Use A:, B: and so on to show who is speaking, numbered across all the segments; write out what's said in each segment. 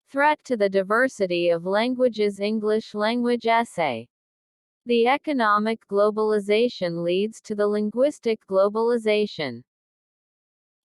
A: Threat to the diversity of languages. English language essay. The economic globalization leads to the linguistic globalization.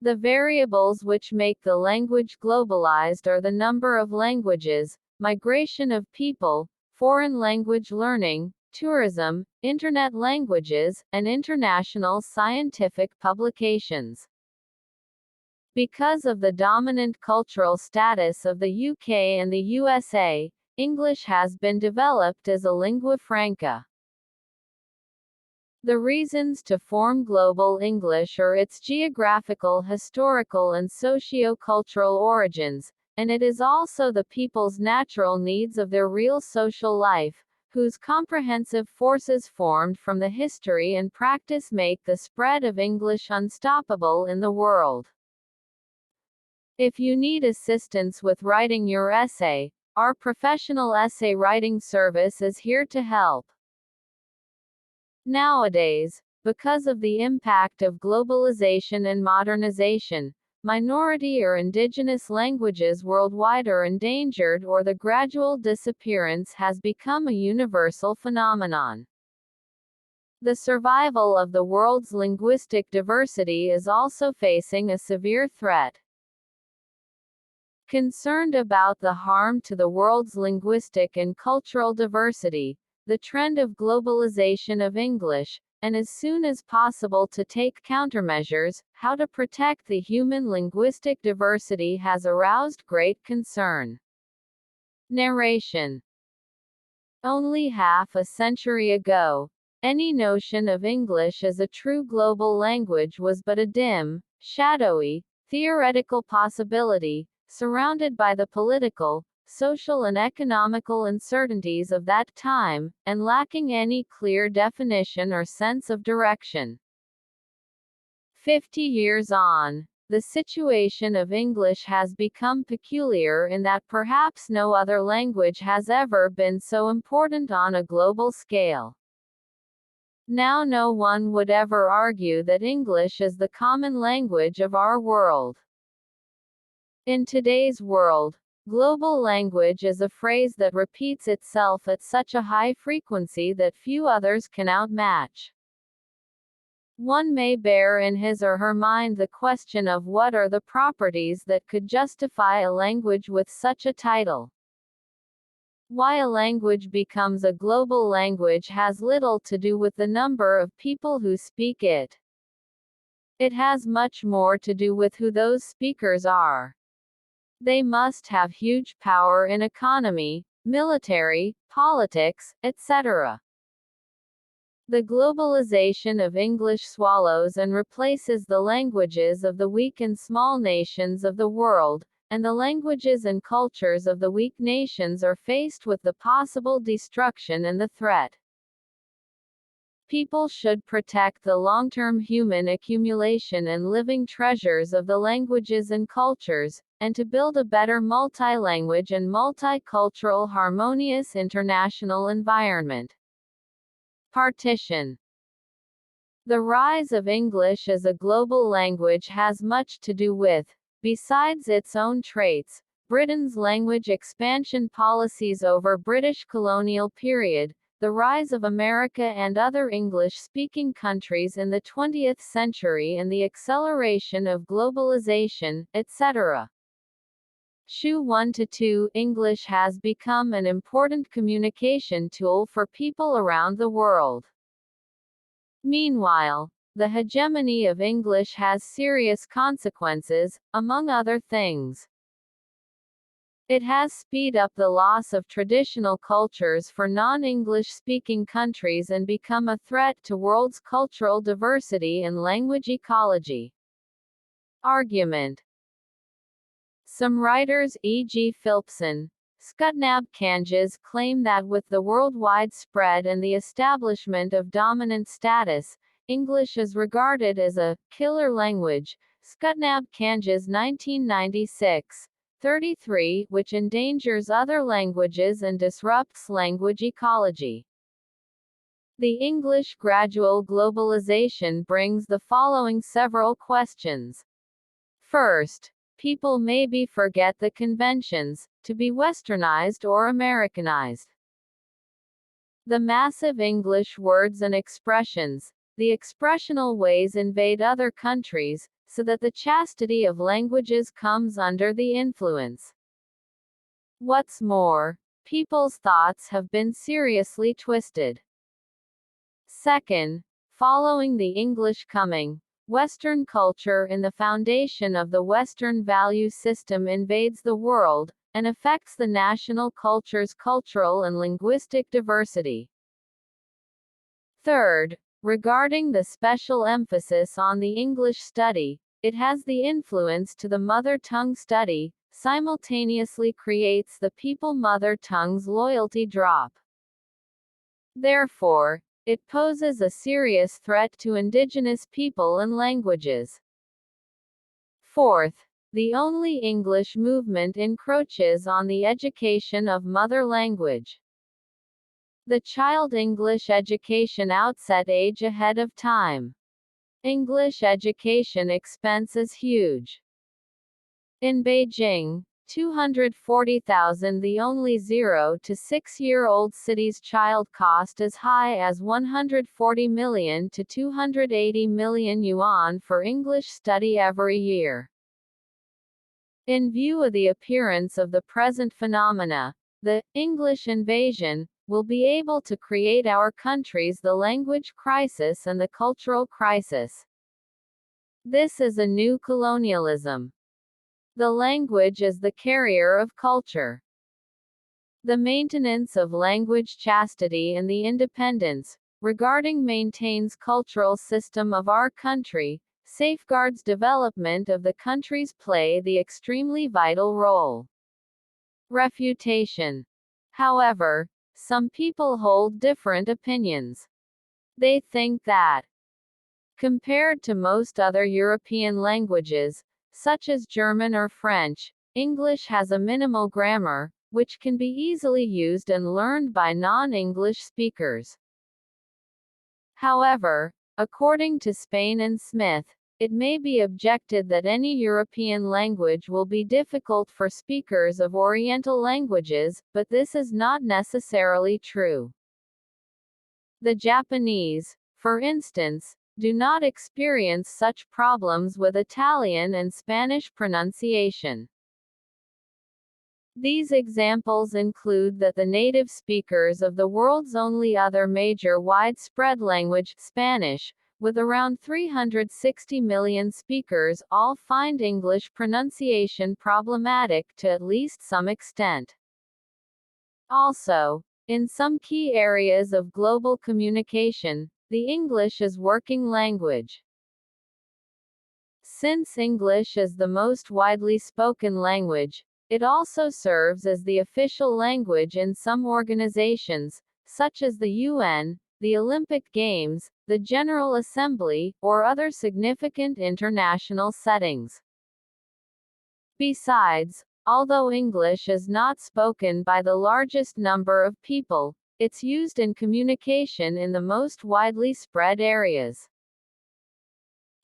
A: The variables which make the language globalized are the number of languages, migration of people, foreign language learning, tourism, internet languages, and international scientific publications. Because of the dominant cultural status of the UK and the USA, English has been developed as a lingua franca. The reasons to form Global English are its geographical, historical and socio-cultural origins, and it is also the people's natural needs of their real social life, whose comprehensive forces formed from the history and practice make the spread of English unstoppable in the world. If you need assistance with writing your essay, our professional essay writing service is here to help. Nowadays, because of the impact of globalization and modernization, minority or indigenous languages worldwide are endangered, or the gradual disappearance has become a universal phenomenon. The survival of the world's linguistic diversity is also facing a severe threat. Concerned about the harm to the world's linguistic and cultural diversity, the trend of globalization of English, and as soon as possible to take countermeasures, how to protect the human linguistic diversity has aroused great concern. Narration. Only half a century ago, any notion of English as a true global language was but a dim, shadowy, theoretical possibility, surrounded by the political, social and economical uncertainties of that time, and lacking any clear definition or sense of direction. 50 years on, the situation of English has become peculiar in that perhaps no other language has ever been so important on a global scale. Now no one would ever argue that English is the common language of our world. In today's world, global language is a phrase that repeats itself at such a high frequency that few others can outmatch. One may bear in his or her mind the question of what are the properties that could justify a language with such a title. Why a language becomes a global language has little to do with the number of people who speak it. It has much more to do with who those speakers are. They must have huge power in economy, military, politics, etc. The globalization of English swallows and replaces the languages of the weak and small nations of the world, and the languages and cultures of the weak nations are faced with the possible destruction and the threat. People should protect the long-term human accumulation and living treasures of the languages and cultures, and to build a better multi-language and multicultural harmonious international environment. Partition. The rise of English as a global language has much to do with, besides its own traits, Britain's language expansion policies over British colonial period, the rise of America and other English-speaking countries in the 20th century and the acceleration of globalization, etc. Shu 1-2 English has become an important communication tool for people around the world. Meanwhile, the hegemony of English has serious consequences, among other things. It has speed up the loss of traditional cultures for non-English speaking countries and become a threat to world's cultural diversity and language ecology. Argument. Some writers, e.g. Philpson, Skutnab-Kanges, claim that with the worldwide spread and the establishment of dominant status, English is regarded as a killer language. Skutnab-Kanges 1996. 33, which endangers other languages and disrupts language ecology. The English gradual globalization brings the following several questions. First, people maybe forget the conventions, to be westernized or Americanized. The massive English words and expressions, the expressional ways invade other countries, so that the chastity of languages comes under the influence. What's more, people's thoughts have been seriously twisted. Second, following the English coming, Western culture in the foundation of the Western value system invades the world, and affects the national culture's cultural and linguistic diversity. Third, regarding the special emphasis on the English study, it has the influence to the mother tongue study, simultaneously creates the people mother tongue's loyalty drop. Therefore, it poses a serious threat to indigenous people and languages. Fourth, the only English movement encroaches on the education of mother language. The child English education outset age ahead of time. English education expense is huge. In Beijing, 240,000. The only 0 to 6-year-old city's child cost as high as 140 million to 280 million yuan for English study every year. In view of the appearance of the present phenomena, the English invasion will be able to create our countries the language crisis and the cultural crisis. This is a new colonialism. The language is the carrier of culture. The maintenance of language chastity and the independence, regarding maintains cultural system of our country, safeguards development of the countries play the extremely vital role. Refutation. However, some people hold different opinions. They think that, compared to most other European languages, such as German or French, English has a minimal grammar, which can be easily used and learned by non-English speakers. However, according to Spain and Smith, it may be objected that any European language will be difficult for speakers of Oriental languages, but this is not necessarily true. The Japanese, for instance, do not experience such problems with Italian and Spanish pronunciation. These examples include that the native speakers of the world's only other major widespread language, Spanish, with around 360 million speakers, all find English pronunciation problematic to at least some extent. Also, in some key areas of global communication, the English is working language. Since English is the most widely spoken language, it also serves as the official language in some organizations, such as the UN, the Olympic Games, the General Assembly, or other significant international settings. Besides, although English is not spoken by the largest number of people, it's used in communication in the most widely spread areas.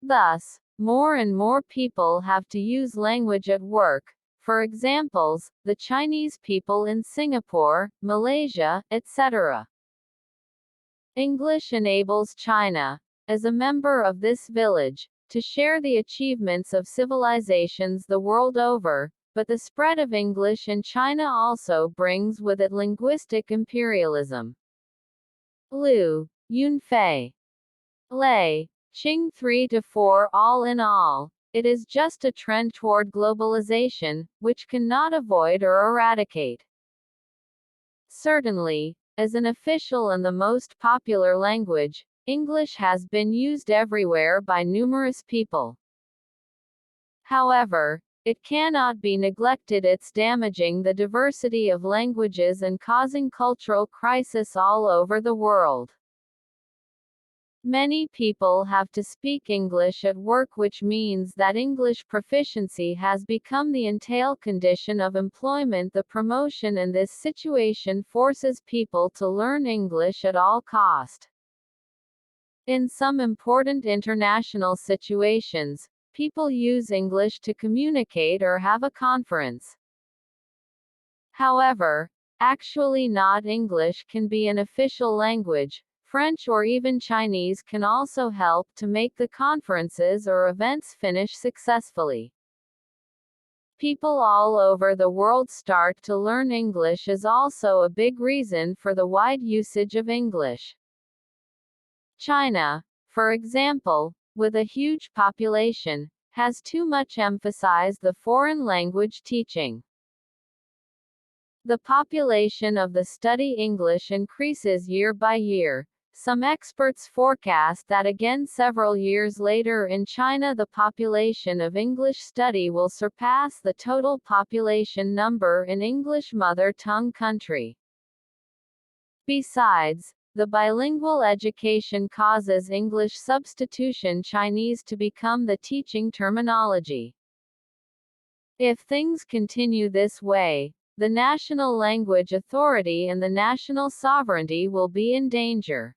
A: Thus, more and more people have to use language at work. For examples, the Chinese people in Singapore, Malaysia, etc. English enables China, as a member of this village, to share the achievements of civilizations the world over, but the spread of English in China also brings with it linguistic imperialism. Liu, Yunfei. Lei, Qing 3-4. All in all, it is just a trend toward globalization, which cannot avoid or eradicate. Certainly, as an official and the most popular language, English has been used everywhere by numerous people. However, it cannot be neglected. It's damaging the diversity of languages and causing cultural crisis all over the world. Many people have to speak English at work, which means that English proficiency has become the entail condition of employment. The promotion in this situation forces people to learn English at all cost. In some important international situations, people use English to communicate or have a conference. However, actually not English can be an official language. French or even Chinese can also help to make the conferences or events finish successfully. People all over the world start to learn English is also a big reason for the wide usage of English. China, for example, with a huge population, has too much emphasized the foreign language teaching. The population of the study English increases year by year. Some experts forecast that again several years later in China the population of English study will surpass the total population number in English mother tongue country. Besides, the bilingual education causes English substitution Chinese to become the teaching terminology. If things continue this way, the national language authority and the national sovereignty will be in danger.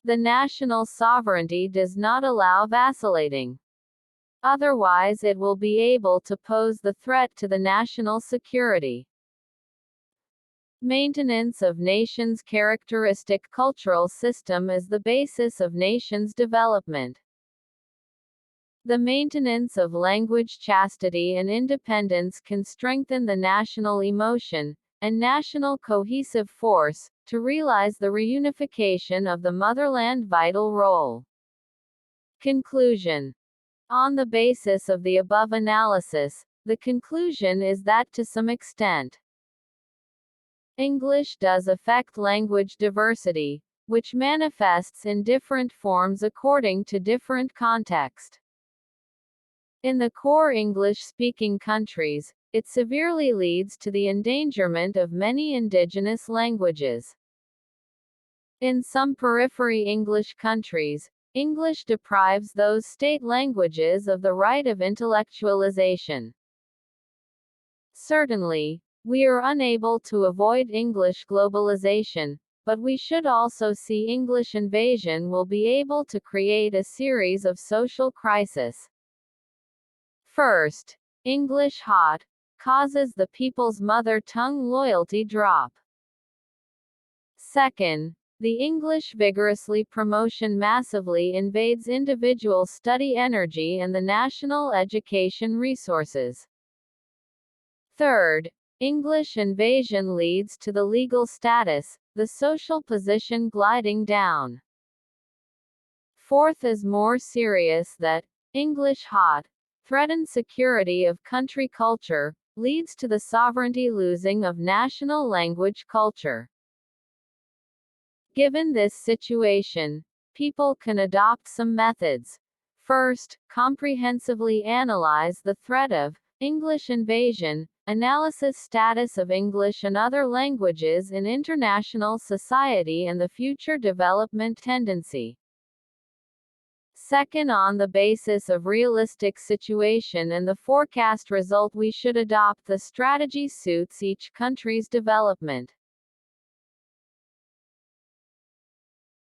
A: The national sovereignty does not allow vacillating. Otherwise it will be able to pose the threat to the national security. Maintenance of nations' characteristic cultural system is the basis of nations' development. The maintenance of language chastity and independence can strengthen the national emotion and national cohesive force to realize the reunification of the motherland vital role. Conclusion. On the basis of the above analysis, the conclusion is that to some extent, English does affect language diversity, which manifests in different forms according to different context. In the core English-speaking countries, it severely leads to the endangerment of many indigenous languages. In some periphery English countries, English deprives those state languages of the right of intellectualization. Certainly, we are unable to avoid English globalization, but we should also see English invasion will be able to create a series of social crises. First, English hot causes the people's mother tongue loyalty drop. Second, the English vigorously promotion massively invades individual study energy and the national education resources. Third, English invasion leads to the legal status, the social position gliding down. Fourth is more serious that English hot threatens security of country culture, leads to the sovereignty losing of national language culture. Given this situation, people can adopt some methods. First, comprehensively analyze the threat of English invasion, analysis status of English and other languages in international society and the future development tendency. Second, on the basis of realistic situation and the forecast result we should adopt the strategy suits each country's development.